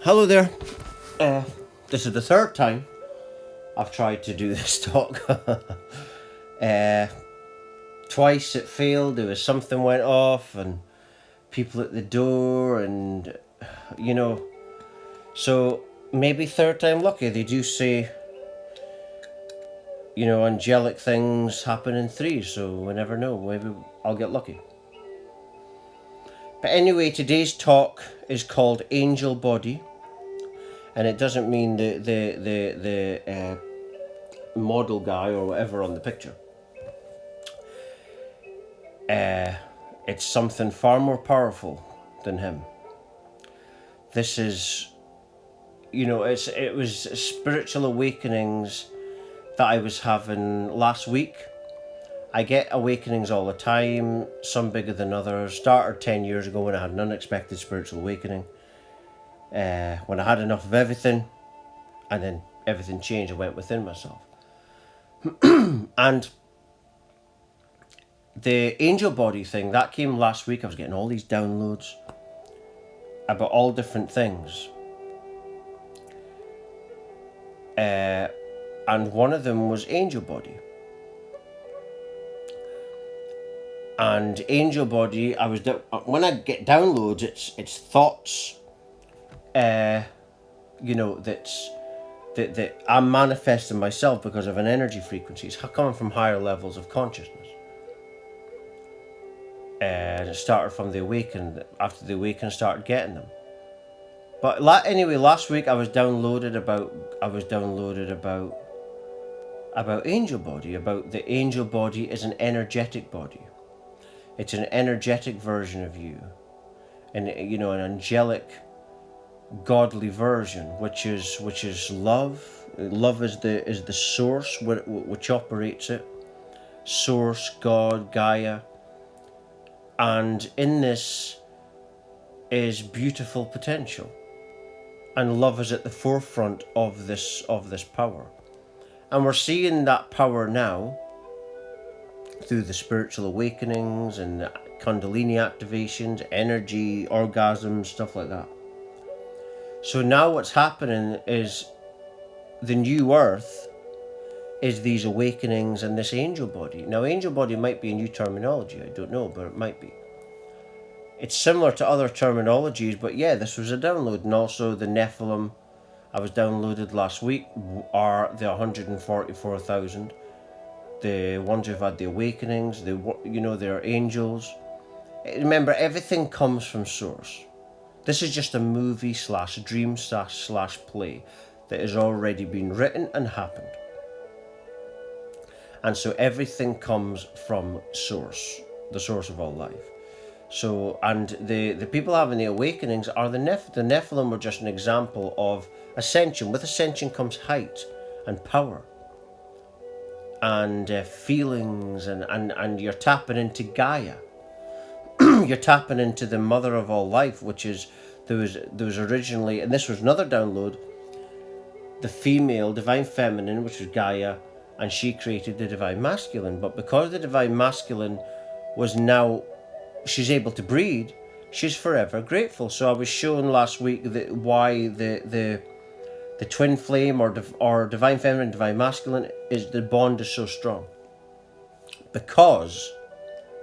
Hello there. Uh, this is the third time I've tried to do this talk. uh, Twice it failed. There was something went off, and people at the door, and you know. So maybe third time lucky. They do say, angelic things happen in threes. So we never know. Maybe I'll get lucky. But anyway, today's talk is called Angel Body. And it doesn't mean the model guy or whatever on the picture. It's something far more powerful than him. This is, it was spiritual awakenings that I was having last week. I get awakenings all the time, some bigger than others. Started 10 years ago when I had an unexpected spiritual awakening. When I had enough of everything, and then everything changed. I went within myself. And the angel body thing, that came last week. I was getting all these downloads about all different things. And one of them was angel body. And angel body, when I get downloads, it's thoughts, that I'm manifesting myself because of an energy frequency. It's coming from higher levels of consciousness. And it started from the awakening. After the awakening, started getting them. But anyway, last week I was downloaded about angel body. About the angel body is an energetic body. It's an energetic version of you, and an angelic, godly version, which is love. Love is the source which operates it. Source, God, Gaia, and in this is beautiful potential, and love is at the forefront of this power, and we're seeing that power now through the spiritual awakenings and Kundalini activations, energy, orgasms, stuff like that. So now what's happening is the new earth is these awakenings and this angel body. Now, angel body might be a new terminology, I don't know, but it might be. It's similar to other terminologies, but yeah, this was a download. And also the Nephilim I was downloaded last week are the 144,000. The ones who've had the awakenings, they're angels. Remember, everything comes from source. This is just a movie / dream / play that has already been written and happened. And so everything comes from source, the source of all life. So, and the people having the awakenings are the Nephilim were just an example of ascension. With ascension comes height and power. And feelings, and you're tapping into Gaia. You're tapping into the mother of all life, which is there was originally, and this was another download, the female divine feminine, which was Gaia, and she created the divine masculine. But because the divine masculine was now, she's able to breed, she's forever grateful. So I was shown last week why the twin flame or divine feminine, divine masculine, is the bond is so strong. Because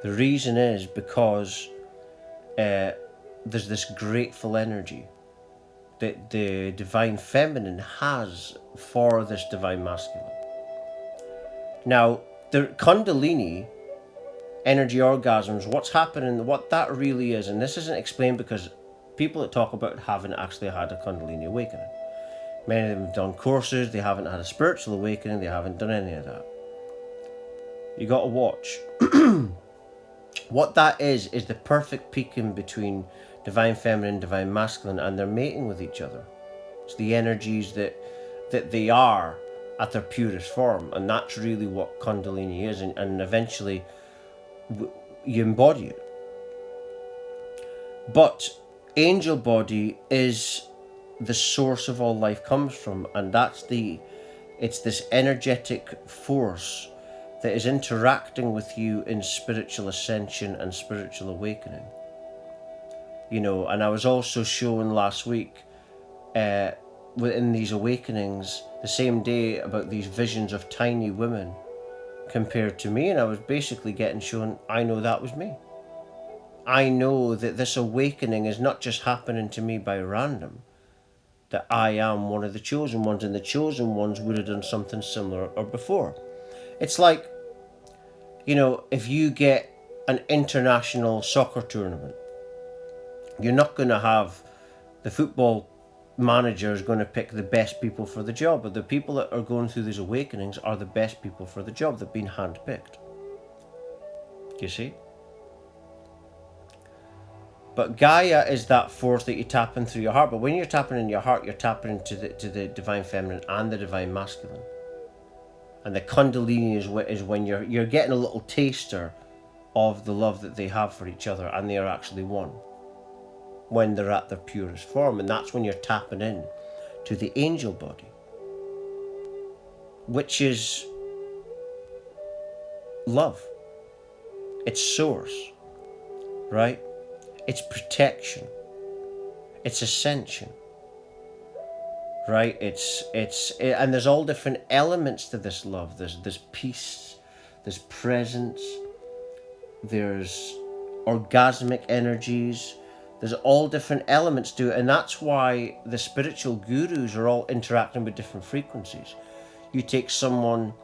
the reason is because there's this grateful energy that the divine feminine has for this divine masculine. Now, the Kundalini energy orgasms, what's happening, what that really is, and this isn't explained because people that talk about it haven't actually had a Kundalini awakening. Many of them have done courses, they haven't had a spiritual awakening, they haven't done any of that. You got to watch. What that is the perfect peaking between divine feminine, divine masculine, and they're mating with each other. It's the energies that they are at their purest form, and that's really what Kundalini is, and eventually you embody it. But angel body is the source of all life comes from, and it's this energetic force that is interacting with you in spiritual ascension and spiritual awakening. And I was also shown last week within these awakenings the same day about these visions of tiny women compared to me, and I was basically getting shown, I know that was me. I know that this awakening is not just happening to me by random, that I am one of the chosen ones, and the chosen ones would have done something similar or before. It's like, if you get an international soccer tournament, you're not going to have the football manager is going to pick the best people for the job, but the people that are going through these awakenings are the best people for the job. They've been handpicked. You see? But Gaia is that force that you tap in through your heart. But when you're tapping in your heart, you're tapping into the divine feminine and the divine masculine. And the Kundalini is when you're getting a little taster of the love that they have for each other, and they are actually one when they're at their purest form. And that's when you're tapping in to the angel body, which is love. It's source, right? It's protection. It's ascension, right? And there's all different elements to this love. There's peace, there's presence, there's orgasmic energies. There's all different elements to it, and that's why the spiritual gurus are all interacting with different frequencies. You take someone,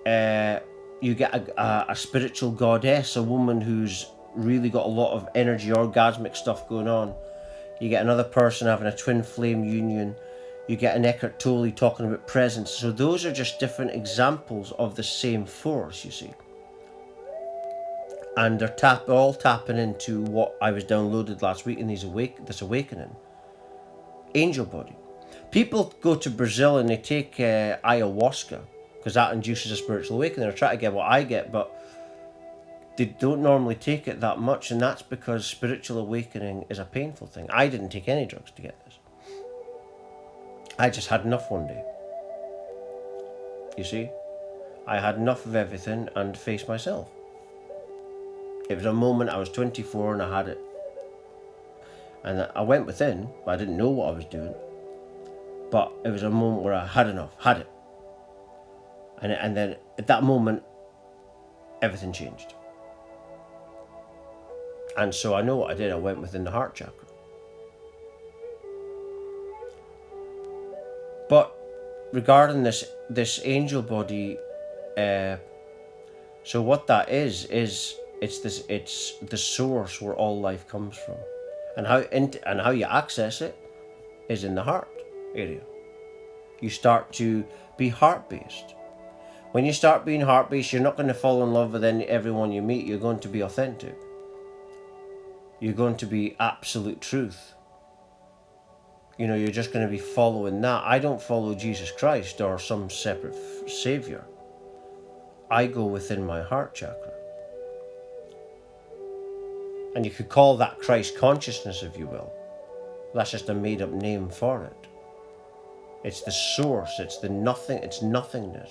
you get a spiritual goddess, a woman who's really got a lot of energy, orgasmic stuff going on. You get another person having a twin flame union. You get an Eckhart Tolle talking about presence. So those are just different examples of the same force, you see. And they're all tapping into what I was downloaded last week in this awakening. Angel body. People go to Brazil and they take ayahuasca because that induces a spiritual awakening. They're trying to get what I get, but they don't normally take it that much, and that's because spiritual awakening is a painful thing. I didn't take any drugs to get this. I just had enough one day. You see? I had enough of everything and faced myself. It was a moment, I was 24 and I had it. And I went within, but I didn't know what I was doing. But it was a moment where I had enough, had it. And then at that moment, everything changed. And so I know what I did. I went within the heart chakra. But regarding this angel body, so what that is it's the source where all life comes from, and how you access it is in the heart area. You start to be heart based. When you start being heart based, you're not going to fall in love with everyone you meet. You're going to be authentic. You're going to be absolute truth. You're just going to be following that. I don't follow Jesus Christ or some separate savior. I go within my heart chakra. And you could call that Christ consciousness, if you will. That's just a made up name for it. It's the source, it's the nothing, it's nothingness.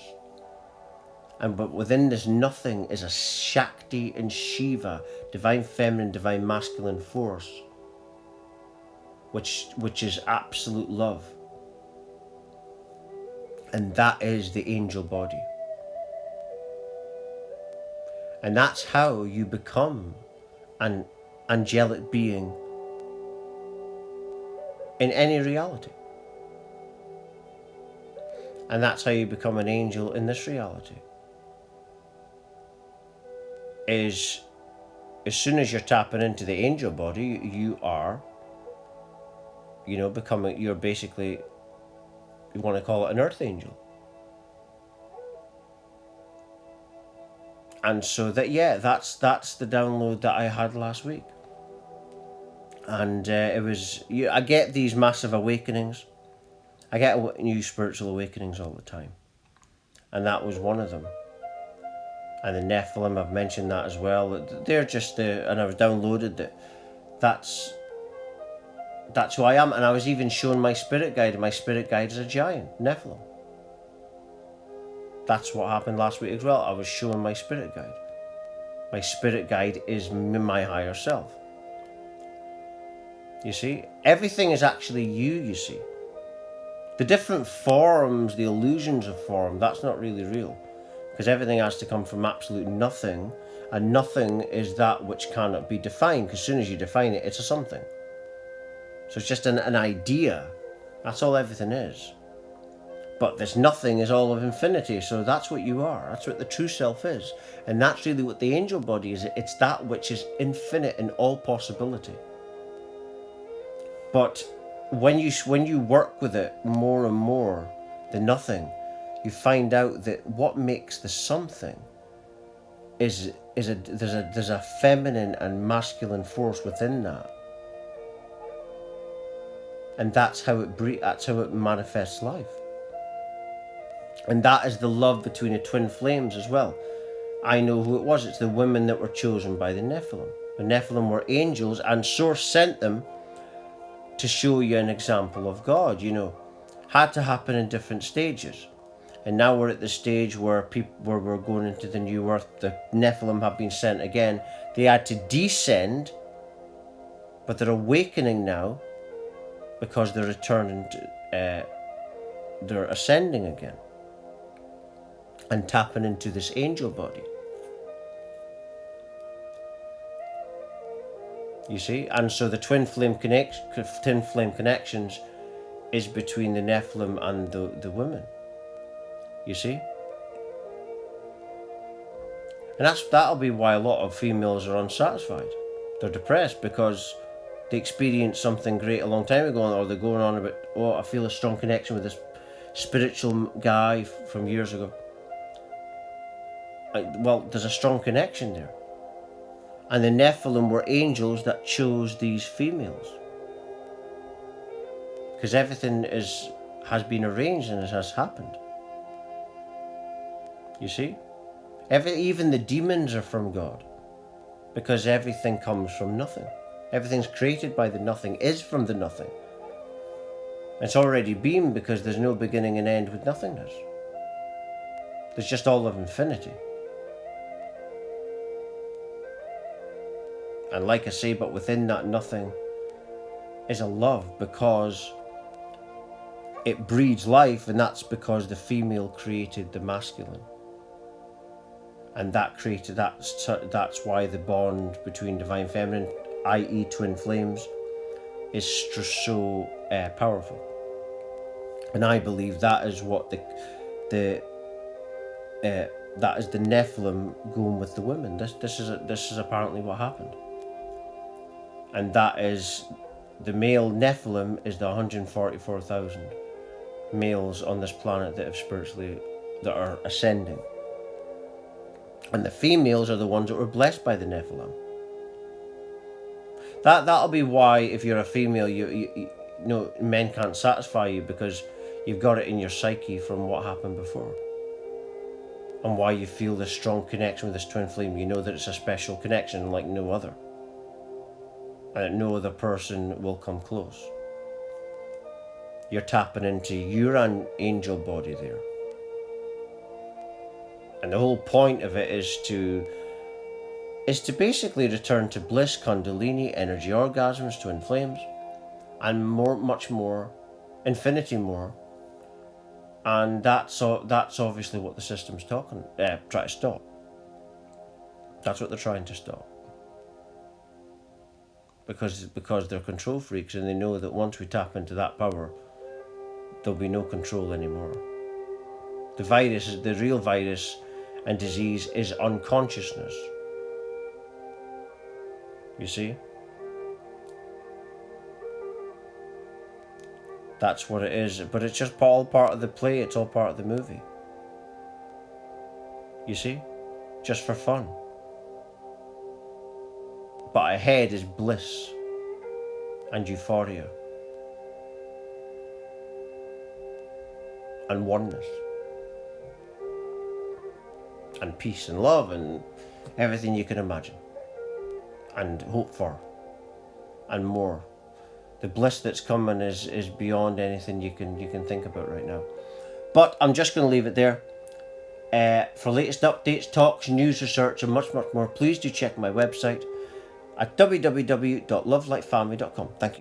But within this nothing is a Shakti and Shiva, divine feminine, divine masculine force, which is absolute love. And that is the angel body. And that's how you become an angelic being in any reality. And that's how you become an angel in this reality. Is as soon as you're tapping into the angel body, you are, becoming, you're basically, you want to call it an earth angel. And so that's the download that I had last week. And it was, I get these massive awakenings. I get new spiritual awakenings all the time. And that was one of them. And the Nephilim, I've mentioned that as well. They're just and I was downloaded that's who I am. And I was even shown my spirit guide, and my spirit guide is a giant, Nephilim. That's what happened last week as well. I was shown my spirit guide. My spirit guide is my higher self. You see, everything is actually you see. The different forms, the illusions of form, that's not really real. Because everything has to come from absolute nothing, and nothing is that which cannot be defined, because as soon as you define it, it's a something. So it's just an idea. That's all everything is. But this nothing is all of infinity, so that's what you are. That's what the true self is. And that's really what the angel body is. It's that which is infinite in all possibility. But when you work with it more and more, the nothing, you find out that what makes the something is there's a feminine and masculine force within that. And that's how it manifests life. And that is the love between the twin flames as well. I know who it was. It's the women that were chosen by the Nephilim. The Nephilim were angels, and Source sent them to show you an example of God. Had to happen in different stages. And now we're at the stage where we're going into the new earth. The Nephilim have been sent again. They had to descend, but they're awakening now because they're returning to, they're ascending again and tapping into this angel body. You see, and so the twin flame connections is between the Nephilim and the women. You see, and that'll be why a lot of females are unsatisfied. They're depressed because they experienced something great a long time ago, or they're going on about, I feel a strong connection with this spiritual guy from years ago. Well, there's a strong connection there. And the Nephilim were angels that chose these females. Because everything has been arranged and it has happened. You see? Even the demons are from God. Because everything comes from nothing. Everything's created by the nothing, is from the nothing. It's already been, because there's no beginning and end with nothingness. There's just all of infinity. And like I say, but within that nothing is a love, because it breeds life, and that's because the female created the masculine. And that's why the bond between divine feminine, i.e. twin flames, is so powerful. And I believe that is what that is the Nephilim going with the women. This is apparently what happened. And that is, the male Nephilim is the 144,000 males on this planet that are ascending. And the females are the ones that were blessed by the Nephilim. That'll be why, if you're a female, you know, men can't satisfy you, because you've got it in your psyche from what happened before. And why you feel this strong connection with this twin flame. You know that it's a special connection like no other. And that no other person will come close. You're tapping into your angel body there. And the whole point of it is to basically return to bliss, kundalini, energy orgasms, twin flames, and much more, infinity more. And that's obviously what the system's trying to stop. That's what they're trying to stop. Because they're control freaks, and they know that once we tap into that power, there'll be no control anymore. The real virus and disease is unconsciousness. You see? That's what it is. But it's just all part of the play. It's all part of the movie. You see? Just for fun. But ahead is bliss and euphoria and oneness and peace and love and everything you can imagine and hope for and more. The bliss that's coming is beyond anything you can think about right now. But I'm just going to leave it there. For latest updates, talks, news, research, and much more, please do check my website at www.lovelightfamily.com. Thank you.